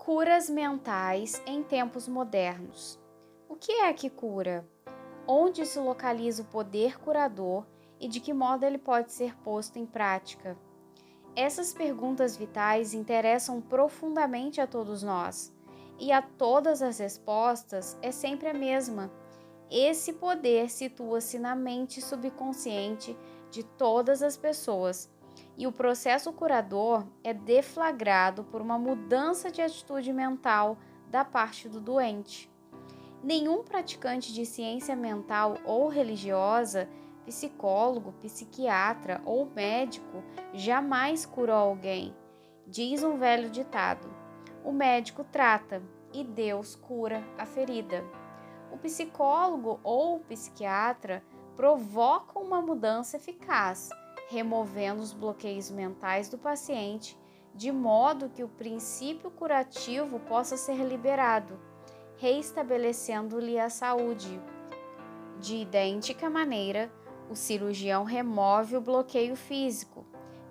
Curas mentais em tempos modernos. O que é que cura? Onde se localiza o poder curador e de que modo ele pode ser posto em prática? Essas perguntas vitais interessam profundamente a todos nós, e a todas as respostas é sempre a mesma. Esse poder situa-se na mente subconsciente de todas as pessoas, e o processo curador é deflagrado por uma mudança de atitude mental da parte do doente. Nenhum praticante de ciência mental ou religiosa, psicólogo, psiquiatra ou médico jamais curou alguém. Diz um velho ditado: o médico trata e Deus cura a ferida. O psicólogo ou o psiquiatra provocam uma mudança eficaz, removendo os bloqueios mentais do paciente, de modo que o princípio curativo possa ser liberado, reestabelecendo-lhe a saúde. De idêntica maneira, o cirurgião remove o bloqueio físico,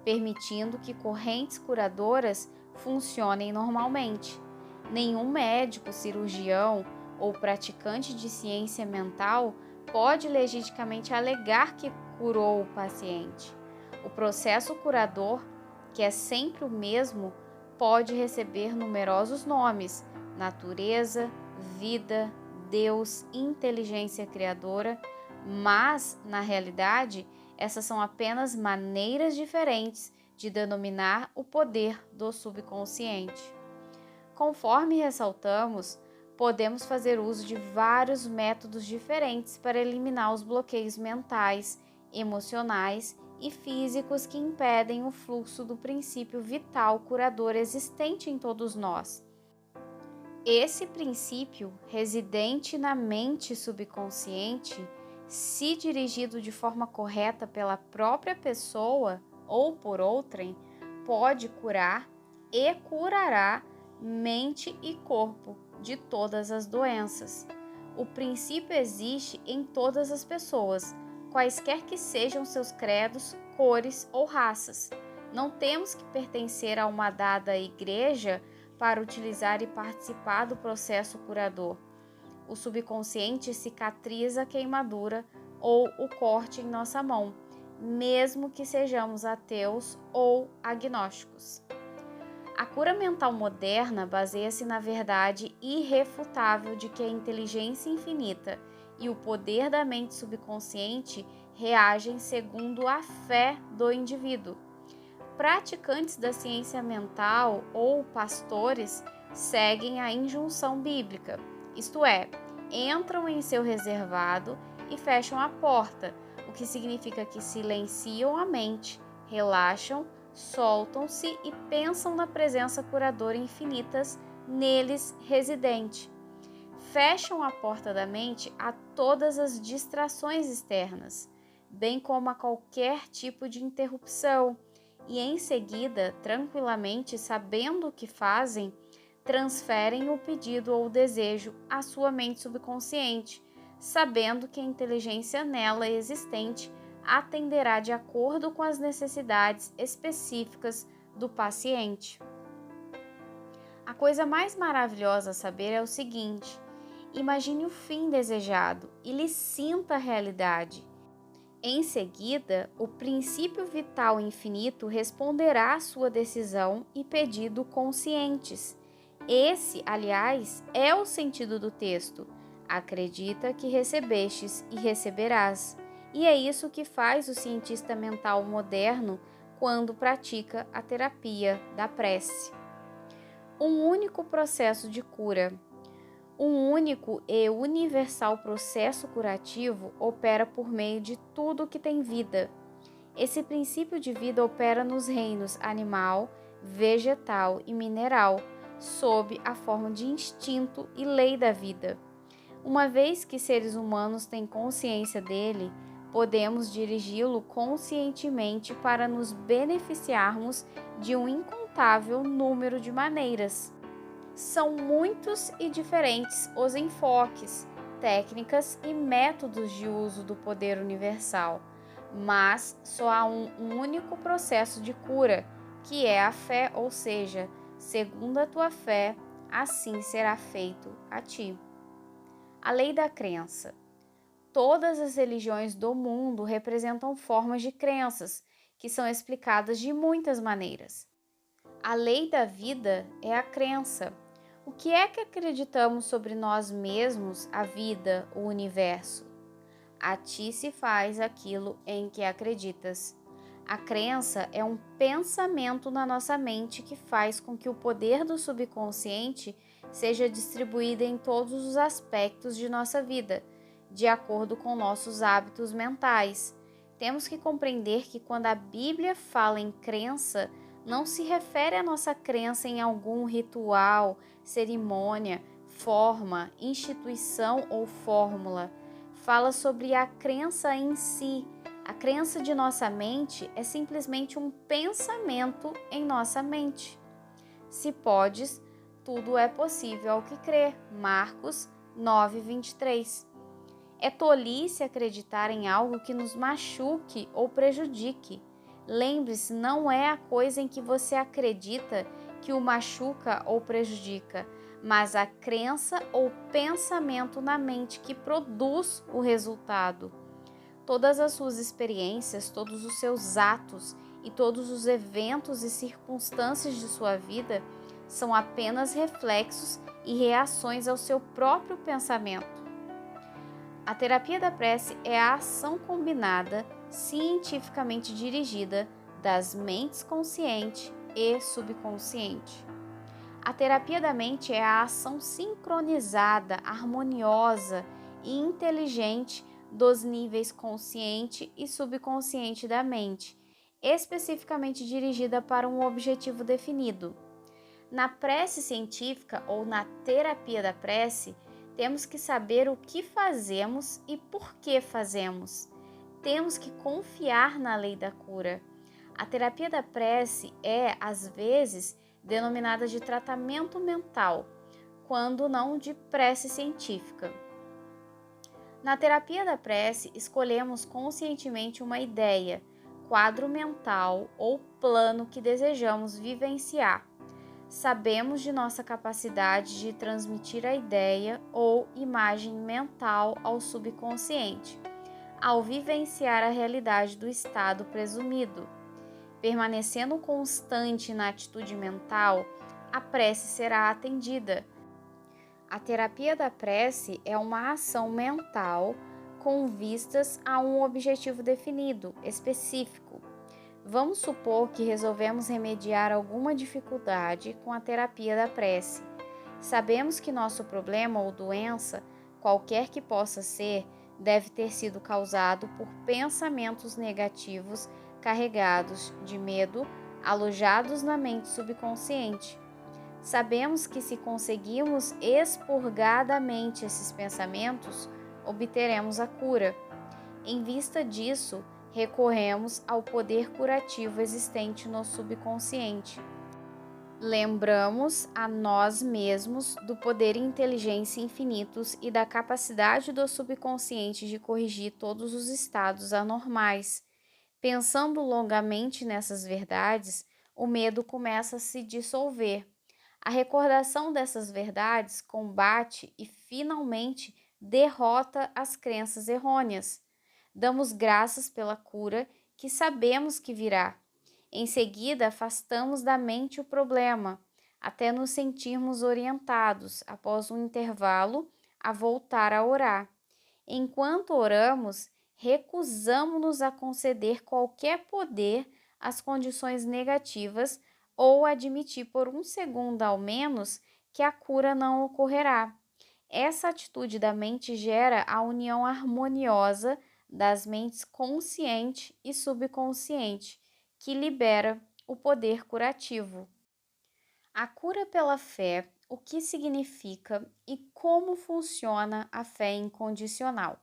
permitindo que correntes curadoras funcionem normalmente. Nenhum médico, cirurgião ou praticante de ciência mental pode legitimamente alegar que curou o paciente. O processo curador, que é sempre o mesmo, pode receber numerosos nomes: natureza, vida, Deus, inteligência criadora, mas, na realidade, essas são apenas maneiras diferentes de denominar o poder do subconsciente. Conforme ressaltamos, podemos fazer uso de vários métodos diferentes para eliminar os bloqueios mentais, emocionais e físicos que impedem o fluxo do princípio vital curador existente em todos nós. Esse princípio, residente na mente subconsciente, se dirigido de forma correta pela própria pessoa ou por outrem, pode curar e curará mente e corpo de todas as doenças. O princípio existe em todas as pessoas, quaisquer que sejam seus credos, cores ou raças. Não temos que pertencer a uma dada igreja para utilizar e participar do processo curador. O subconsciente cicatriza a queimadura ou o corte em nossa mão, mesmo que sejamos ateus ou agnósticos. A cura mental moderna baseia-se na verdade irrefutável de que a inteligência infinita e o poder da mente subconsciente reagem segundo a fé do indivíduo. Praticantes da ciência mental ou pastores seguem a injunção bíblica, isto é, entram em seu reservado e fecham a porta, o que significa que silenciam a mente, relaxam, soltam-se e pensam na presença curadora infinitas neles residente. Fecham a porta da mente a todas as distrações externas, bem como a qualquer tipo de interrupção, e em seguida, tranquilamente, sabendo o que fazem, transferem o pedido ou o desejo à sua mente subconsciente, sabendo que a inteligência nela existente atenderá de acordo com as necessidades específicas do paciente. A coisa mais maravilhosa a saber é o seguinte: imagine o fim desejado e lhe sinta a realidade. Em seguida, o princípio vital infinito responderá à sua decisão e pedido conscientes. Esse, aliás, é o sentido do texto. Acredita que recebestes e receberás. E é isso que faz o cientista mental moderno quando pratica a terapia da prece. Um único processo de cura. Um único e universal processo curativo opera por meio de tudo que tem vida. Esse princípio de vida opera nos reinos animal, vegetal e mineral, sob a forma de instinto e lei da vida. Uma vez que seres humanos têm consciência dele, podemos dirigi-lo conscientemente para nos beneficiarmos de um incontável número de maneiras. São muitos e diferentes os enfoques, técnicas e métodos de uso do poder universal, mas só há um único processo de cura, que é a fé, ou seja, segundo a tua fé, assim será feito a ti. A lei da crença. Todas as religiões do mundo representam formas de crenças, que são explicadas de muitas maneiras. A lei da vida é a crença. O que é que acreditamos sobre nós mesmos, a vida, o universo? A ti se faz aquilo em que acreditas. A crença é um pensamento na nossa mente que faz com que o poder do subconsciente seja distribuído em todos os aspectos de nossa vida, de acordo com nossos hábitos mentais. Temos que compreender que quando a Bíblia fala em crença, não se refere à nossa crença em algum ritual, cerimônia, forma, instituição ou fórmula. Fala sobre a crença em si. A crença de nossa mente é simplesmente um pensamento em nossa mente. Se podes, tudo é possível ao que crê. Marcos 9:23. É tolice acreditar em algo que nos machuque ou prejudique. Lembre-se, não é a coisa em que você acredita que o machuca ou prejudica, mas a crença ou pensamento na mente que produz o resultado. Todas as suas experiências, todos os seus atos e todos os eventos e circunstâncias de sua vida são apenas reflexos e reações ao seu próprio pensamento. A terapia da prece é a ação combinada, cientificamente dirigida das mentes consciente e subconsciente. A terapia da mente é a ação sincronizada, harmoniosa e inteligente dos níveis consciente e subconsciente da mente, especificamente dirigida para um objetivo definido. Na prece científica ou na terapia da prece, temos que saber o que fazemos e por que fazemos. Temos que confiar na lei da cura. A terapia da prece é, às vezes, denominada de tratamento mental, quando não de prece científica. Na terapia da prece, escolhemos conscientemente uma ideia, quadro mental ou plano que desejamos vivenciar. Sabemos de nossa capacidade de transmitir a ideia ou imagem mental ao subconsciente, ao vivenciar a realidade do estado presumido. Permanecendo constante na atitude mental, a prece será atendida. A terapia da prece é uma ação mental com vistas a um objetivo definido, específico. Vamos supor que resolvemos remediar alguma dificuldade com a terapia da prece. Sabemos que nosso problema ou doença, qualquer que possa ser, deve ter sido causado por pensamentos negativos carregados de medo, alojados na mente subconsciente. Sabemos que se conseguirmos expurgar da mente esses pensamentos, obteremos a cura. Em vista disso, recorremos ao poder curativo existente no subconsciente. Lembramos a nós mesmos do poder e inteligência infinitos e da capacidade do subconsciente de corrigir todos os estados anormais. Pensando longamente nessas verdades, o medo começa a se dissolver. A recordação dessas verdades combate e, finalmente, derrota as crenças errôneas. Damos graças pela cura que sabemos que virá. Em seguida, afastamos da mente o problema, até nos sentirmos orientados, após um intervalo, a voltar a orar. Enquanto oramos, recusamo-nos a conceder qualquer poder às condições negativas ou admitir por um segundo ao menos que a cura não ocorrerá. Essa atitude da mente gera a união harmoniosa das mentes consciente e subconsciente, que libera o poder curativo. A cura pela fé, o que significa e como funciona a fé incondicional.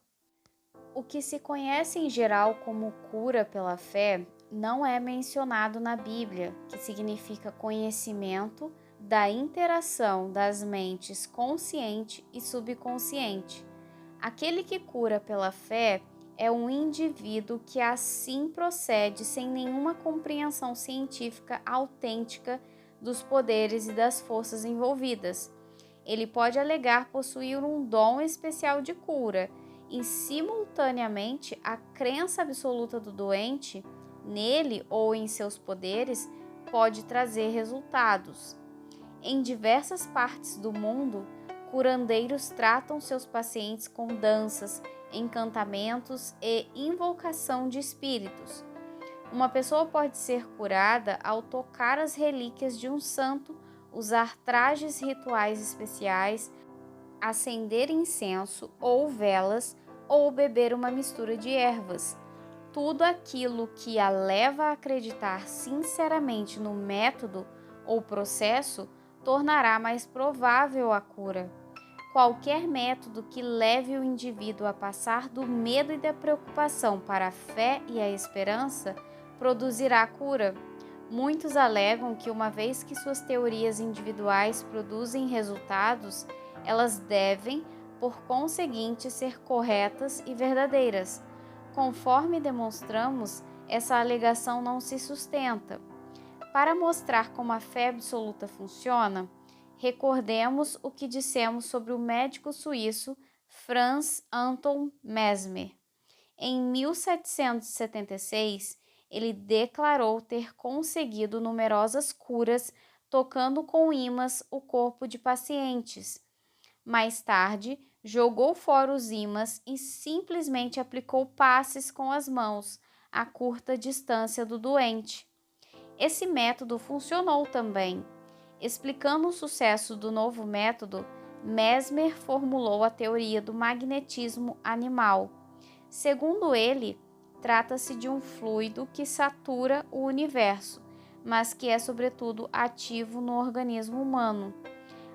O que se conhece em geral como cura pela fé não é mencionado na Bíblia, que significa conhecimento da interação das mentes consciente e subconsciente. Aquele que cura pela fé é um indivíduo que assim procede sem nenhuma compreensão científica autêntica dos poderes e das forças envolvidas. ele pode alegar possuir um dom especial de cura e, simultaneamente, a crença absoluta do doente nele ou em seus poderes pode trazer resultados. Em diversas partes do mundo, curandeiros tratam seus pacientes com danças, encantamentos e invocação de espíritos. Uma pessoa pode ser curada ao tocar as relíquias de um santo, usar trajes rituais especiais, acender incenso ou velas ou beber uma mistura de ervas. Tudo aquilo que a leva a acreditar sinceramente no método ou processo tornará mais provável a cura. Qualquer método que leve o indivíduo a passar do medo e da preocupação para a fé e a esperança produzirá cura. Muitos alegam que, uma vez que suas teorias individuais produzem resultados, elas devem, por conseguinte, ser corretas e verdadeiras. Conforme demonstramos, essa alegação não se sustenta. Para mostrar como a fé absoluta funciona, recordemos o que dissemos sobre o médico suíço Franz Anton Mesmer. Em 1776, ele declarou ter conseguido numerosas curas tocando com ímãs o corpo de pacientes. Mais tarde, jogou fora os ímãs e simplesmente aplicou passes com as mãos a curta distância do doente. Esse método funcionou também. Explicando o sucesso do novo método, Mesmer formulou a teoria do magnetismo animal. Segundo ele, trata-se de um fluido que satura o universo, mas que é sobretudo ativo no organismo humano.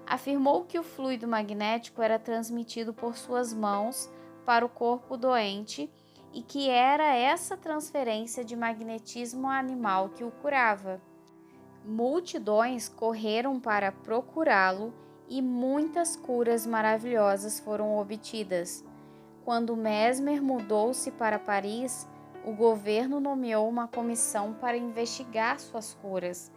Afirmou que o fluido magnético era transmitido por suas mãos para o corpo doente e que era essa transferência de magnetismo animal que o curava. Multidões correram para procurá-lo e muitas curas maravilhosas foram obtidas. Quando Mesmer mudou-se para Paris, o governo nomeou uma comissão para investigar suas curas.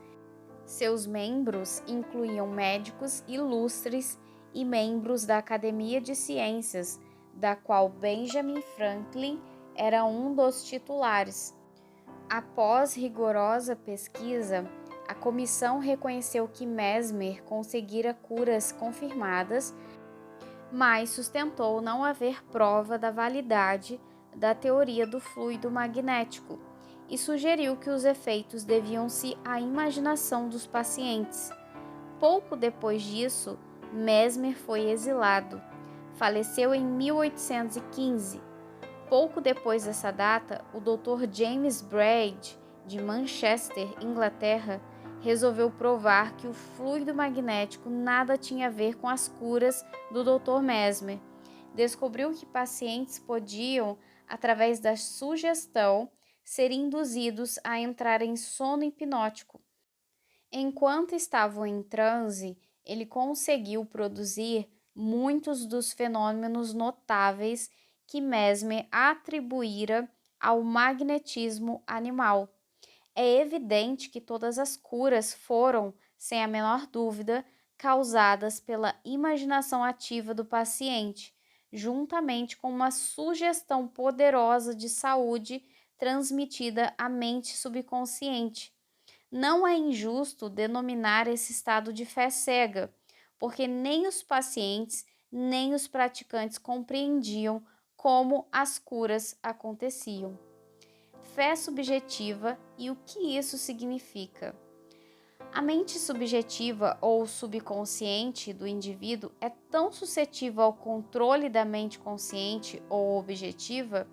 Seus membros incluíam médicos ilustres e membros da Academia de Ciências, da qual Benjamin Franklin era um dos titulares. Após rigorosa pesquisa, a comissão reconheceu que Mesmer conseguira curas confirmadas, mas sustentou não haver prova da validade da teoria do fluido magnético e sugeriu que os efeitos deviam-se à imaginação dos pacientes. Pouco depois disso, Mesmer foi exilado. Faleceu em 1815. Pouco depois dessa data, o Dr. James Braid, de Manchester, Inglaterra, resolveu provar que o fluido magnético nada tinha a ver com as curas do Dr. Mesmer. Descobriu que pacientes podiam, através da sugestão, ser induzidos a entrar em sono hipnótico. Enquanto estavam em transe, ele conseguiu produzir muitos dos fenômenos notáveis que Mesmer atribuíra ao magnetismo animal. É evidente que todas as curas foram, sem a menor dúvida, causadas pela imaginação ativa do paciente, juntamente com uma sugestão poderosa de saúde transmitida à mente subconsciente. Não é injusto denominar esse estado de fé cega, porque nem os pacientes nem os praticantes compreendiam como as curas aconteciam. Fé subjetiva e o que isso significa. A mente subjetiva ou subconsciente do indivíduo é tão suscetível ao controle da mente consciente ou objetiva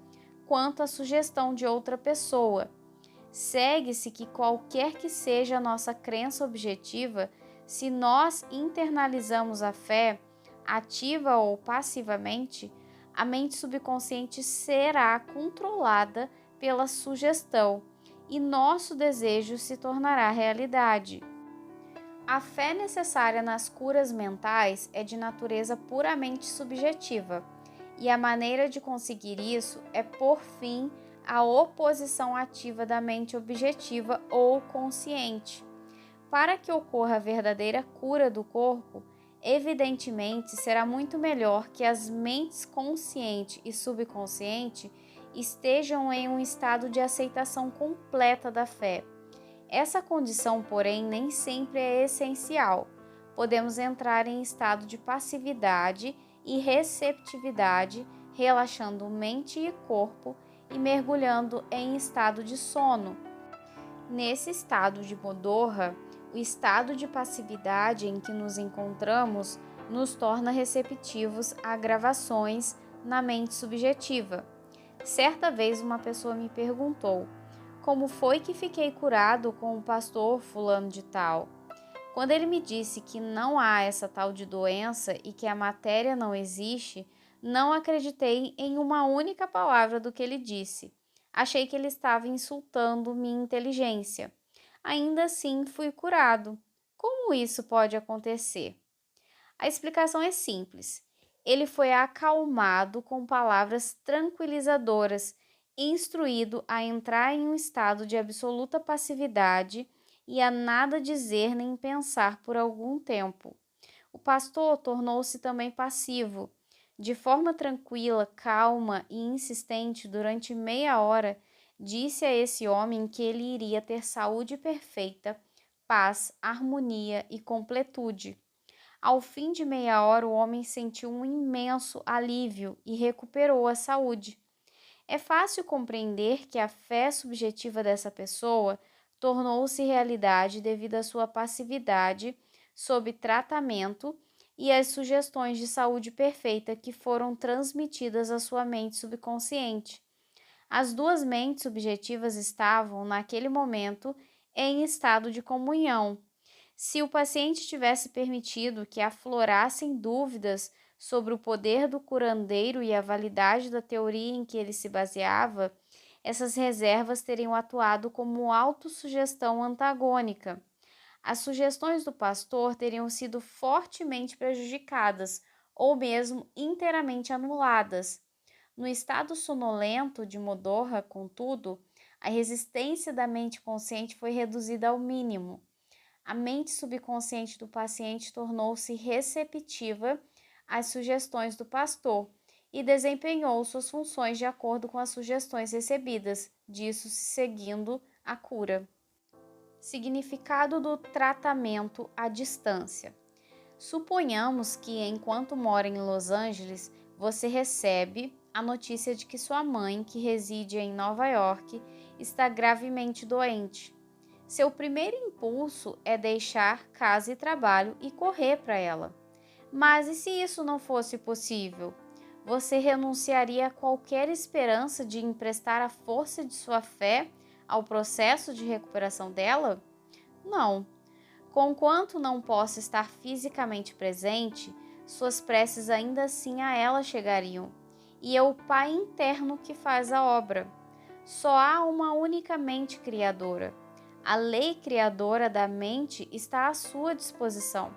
quanto a sugestão de outra pessoa. Segue-se que qualquer que seja a nossa crença objetiva, se nós internalizamos a fé, ativa ou passivamente, a mente subconsciente será controlada pela sugestão e nosso desejo se tornará realidade. A fé necessária nas curas mentais é de natureza puramente subjetiva, e a maneira de conseguir isso é por fim a oposição ativa da mente objetiva ou consciente. Para que ocorra a verdadeira cura do corpo, Evidentemente, será muito melhor que as mentes consciente e subconsciente estejam em um estado de aceitação completa da fé. Essa condição, porém, nem sempre é essencial. Podemos entrar em estado de passividade e receptividade, relaxando mente e corpo e mergulhando em estado de sono. Nesse estado de modorra, o estado de passividade em que nos encontramos nos torna receptivos a gravações na mente subjetiva. Certa vez uma pessoa me perguntou: como foi que fiquei curado com o pastor fulano de tal? Quando ele me disse que não há essa tal de doença e que a matéria não existe, não acreditei em uma única palavra do que ele disse. Achei que ele estava insultando minha inteligência. Ainda assim, fui curado. Como isso pode acontecer? A explicação é simples. Ele foi acalmado com palavras tranquilizadoras, instruído a entrar em um estado de absoluta passividade e a nada dizer nem pensar por algum tempo. O pastor tornou-se também passivo. De forma tranquila, calma e insistente, durante meia hora, disse a esse homem que ele iria ter saúde perfeita, paz, harmonia e completude. Ao fim de meia hora, o homem sentiu um imenso alívio e recuperou a saúde. É fácil compreender que a fé subjetiva dessa pessoa tornou-se realidade devido à sua passividade sob tratamento e às sugestões de saúde perfeita que foram transmitidas à sua mente subconsciente. As duas mentes subjetivas estavam, naquele momento, em estado de comunhão. Se o paciente tivesse permitido que aflorassem dúvidas sobre o poder do curandeiro e a validade da teoria em que ele se baseava, essas reservas teriam atuado como autossugestão antagônica. As sugestões do pastor teriam sido fortemente prejudicadas ou mesmo inteiramente anuladas. No estado sonolento de Modorra, contudo, a resistência da mente consciente foi reduzida ao mínimo. A mente subconsciente do paciente tornou-se receptiva às sugestões do pastor e desempenhou suas funções de acordo com as sugestões recebidas, disso se seguindo a cura. Significado do tratamento à distância. Suponhamos que, enquanto mora em Los Angeles, você recebe a notícia de que sua mãe, que reside em Nova York, está gravemente doente. Seu primeiro impulso é deixar casa e trabalho e correr para ela. Mas e se isso não fosse possível? Você renunciaria a qualquer esperança de emprestar a força de sua fé ao processo de recuperação dela? Não. Conquanto não possa estar fisicamente presente, suas preces ainda assim a ela chegariam. E é o Pai interno que faz a obra. Só há uma única mente criadora. A lei criadora da mente está à sua disposição.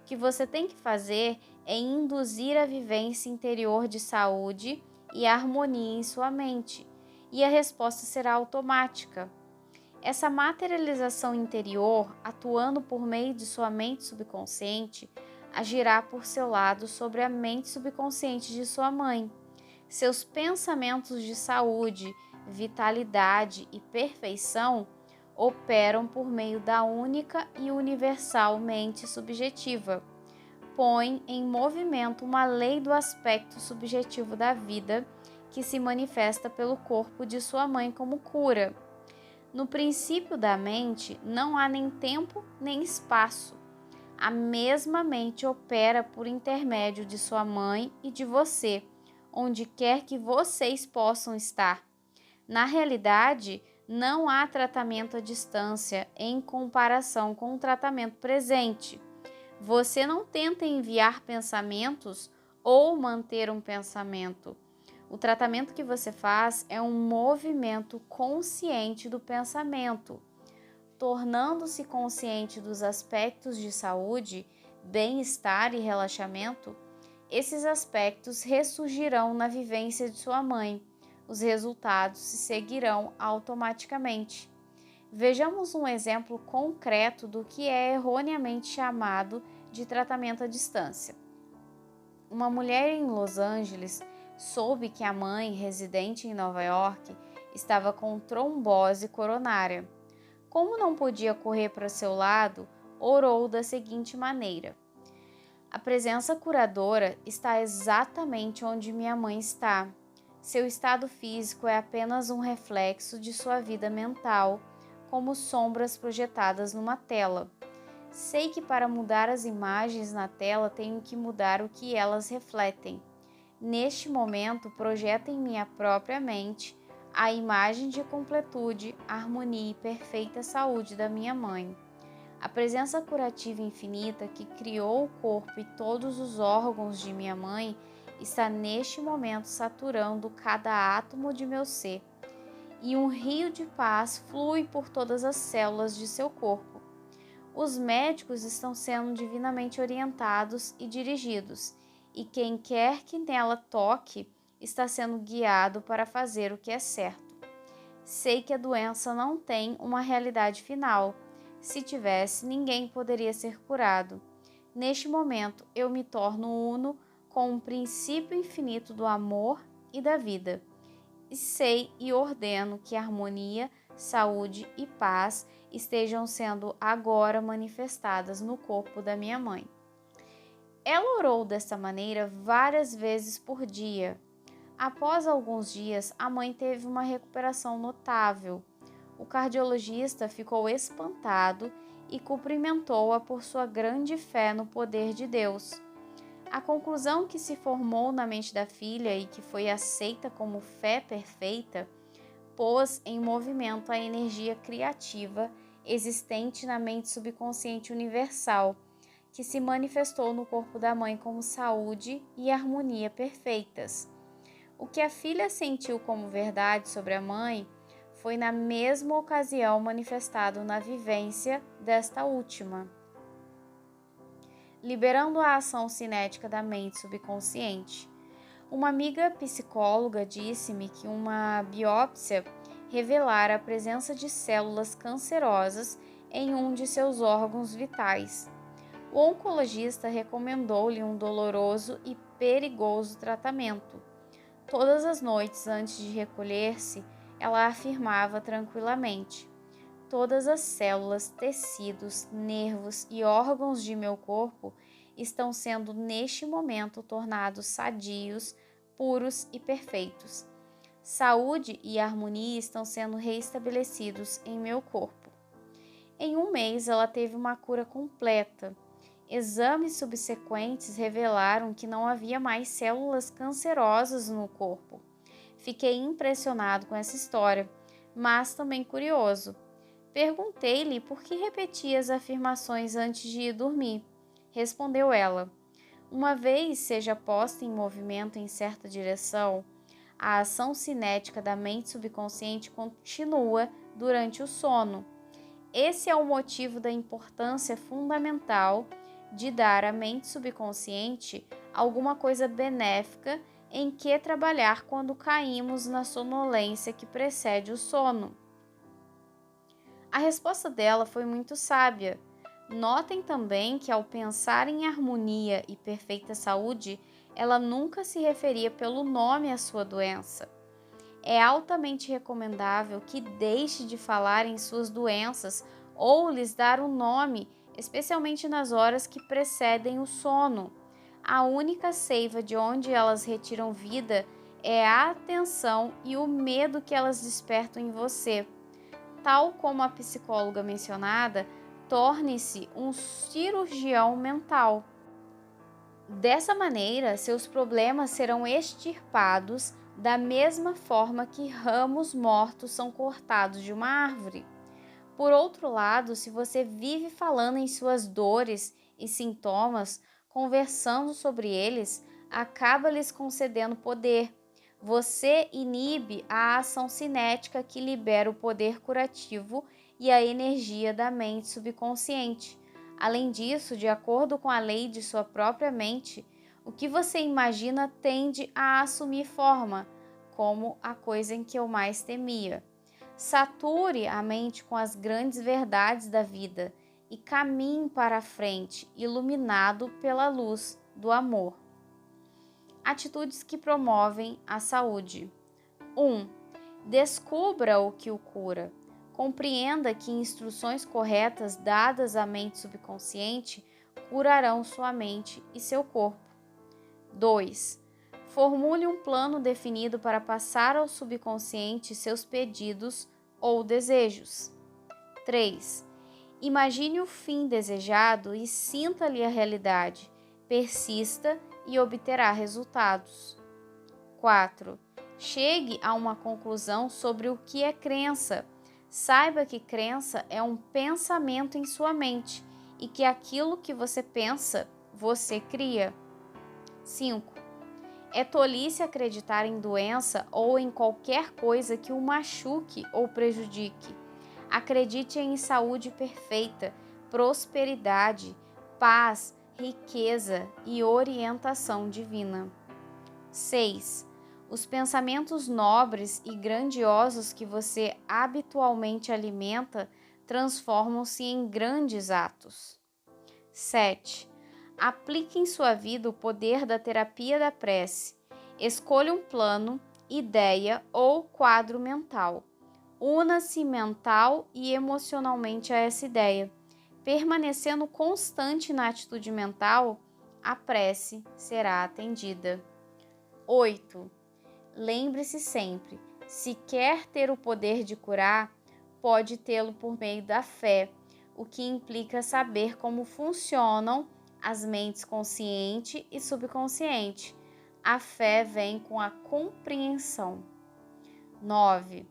O que você tem que fazer é induzir a vivência interior de saúde e harmonia em sua mente, e a resposta será automática. Essa materialização interior, atuando por meio de sua mente subconsciente, agirá por seu lado sobre a mente subconsciente de sua mãe. Seus pensamentos de saúde, vitalidade e perfeição operam por meio da única e universal mente subjetiva. Põe em movimento uma lei do aspecto subjetivo da vida que se manifesta pelo corpo de sua mãe como cura. No princípio da mente não há nem tempo nem espaço. A mesma mente opera por intermédio de sua mãe e de você, onde quer que vocês possam estar. Na realidade, não há tratamento à distância em comparação com o tratamento presente. Você não tenta enviar pensamentos ou manter um pensamento. O tratamento que você faz é um movimento consciente do pensamento. Tornando-se consciente dos aspectos de saúde, bem-estar e relaxamento, esses aspectos ressurgirão na vivência de sua mãe. Os resultados se seguirão automaticamente. Vejamos um exemplo concreto do que é erroneamente chamado de tratamento à distância. Uma mulher em Los Angeles soube que a mãe, residente em Nova York, estava com trombose coronária. Como não podia correr para seu lado, orou da seguinte maneira: a presença curadora está exatamente onde minha mãe está. Seu estado físico é apenas um reflexo de sua vida mental, como sombras projetadas numa tela. Sei que para mudar as imagens na tela tenho que mudar o que elas refletem. Neste momento, projeto em minha própria mente a imagem de completude, harmonia e perfeita saúde da minha mãe. A presença curativa infinita que criou o corpo e todos os órgãos de minha mãe está neste momento saturando cada átomo de meu ser, e um rio de paz flui por todas as células de seu corpo. Os médicos estão sendo divinamente orientados e dirigidos, e quem quer que nela toque está sendo guiado para fazer o que é certo. Sei que a doença não tem uma realidade final. Se tivesse, ninguém poderia ser curado. Neste momento, eu me torno uno com o princípio infinito do amor e da vida. E sei e ordeno que harmonia, saúde e paz estejam sendo agora manifestadas no corpo da minha mãe. Ela orou desta maneira várias vezes por dia. Após alguns dias, a mãe teve uma recuperação notável. O cardiologista ficou espantado e cumprimentou-a por sua grande fé no poder de Deus. A conclusão que se formou na mente da filha e que foi aceita como fé perfeita pôs em movimento a energia criativa existente na mente subconsciente universal, que se manifestou no corpo da mãe como saúde e harmonia perfeitas. O que a filha sentiu como verdade sobre a mãe foi na mesma ocasião manifestado na vivência desta última, liberando a ação cinética da mente subconsciente. Uma amiga psicóloga disse-me que uma biópsia revelara a presença de células cancerosas em um de seus órgãos vitais. O oncologista recomendou-lhe um doloroso e perigoso tratamento. Todas as noites antes de recolher-se, ela afirmava tranquilamente: todas as células, tecidos, nervos e órgãos de meu corpo estão sendo neste momento tornados sadios, puros e perfeitos. Saúde e harmonia estão sendo reestabelecidos em meu corpo. Em um mês, ela teve uma cura completa. Exames subsequentes revelaram que não havia mais células cancerosas no corpo. Fiquei impressionado com essa história, mas também curioso. Perguntei-lhe por que repetia as afirmações antes de ir dormir. Respondeu ela: uma vez seja posta em movimento em certa direção, a ação cinética da mente subconsciente continua durante o sono. Esse é o motivo da importância fundamental de dar à mente subconsciente alguma coisa benéfica em que trabalhar quando caímos na sonolência que precede o sono. A resposta dela foi muito sábia. Notem também que, ao pensar em harmonia e perfeita saúde, ela nunca se referia pelo nome à sua doença. É altamente recomendável que deixe de falar em suas doenças ou lhes dar um nome, especialmente nas horas que precedem o sono. A única seiva de onde elas retiram vida é a atenção e o medo que elas despertam em você. Tal como a psicóloga mencionada, torne-se um cirurgião mental. Dessa maneira, seus problemas serão extirpados da mesma forma que ramos mortos são cortados de uma árvore. Por outro lado, se você vive falando em suas dores e sintomas, conversando sobre eles, acaba lhes concedendo poder. Você inibe a ação cinética que libera o poder curativo e a energia da mente subconsciente. Além disso, de acordo com a lei de sua própria mente, o que você imagina tende a assumir forma, como a coisa em que eu mais temia. Sature a mente com as grandes verdades da vida e caminhe para a frente, iluminado pela luz do amor. Atitudes que promovem a saúde. 1. Descubra o que o cura. Compreenda que instruções corretas dadas à mente subconsciente curarão sua mente e seu corpo. 2. Formule um plano definido para passar ao subconsciente seus pedidos ou desejos. 3. Imagine o fim desejado e sinta-lhe a realidade. Persista e obterá resultados. 4. Chegue a uma conclusão sobre o que é crença. Saiba que crença é um pensamento em sua mente e que aquilo que você pensa, você cria. 5. É tolice acreditar em doença ou em qualquer coisa que o machuque ou prejudique. Acredite em saúde perfeita, prosperidade, paz, riqueza e orientação divina. 6. Os pensamentos nobres e grandiosos que você habitualmente alimenta transformam-se em grandes atos. 7. Aplique em sua vida o poder da terapia da prece. Escolha um plano, ideia ou quadro mental. Una-se mental e emocionalmente a essa ideia. Permanecendo constante na atitude mental, a prece será atendida. 8. Lembre-se sempre, se quer ter o poder de curar, pode tê-lo por meio da fé, o que implica saber como funcionam as mentes consciente e subconsciente. A fé vem com a compreensão. 9.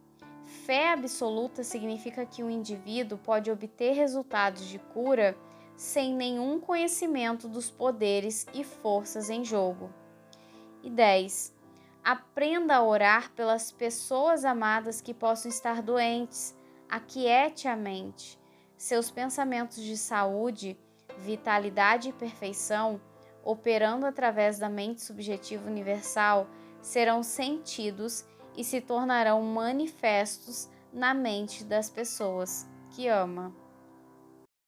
Fé absoluta significa que o indivíduo pode obter resultados de cura sem nenhum conhecimento dos poderes e forças em jogo. E 10. Aprenda a orar pelas pessoas amadas que possam estar doentes. Aquiete a mente. Seus pensamentos de saúde, vitalidade e perfeição, operando através da mente subjetiva universal, serão sentidos e se tornarão manifestos na mente das pessoas que ama.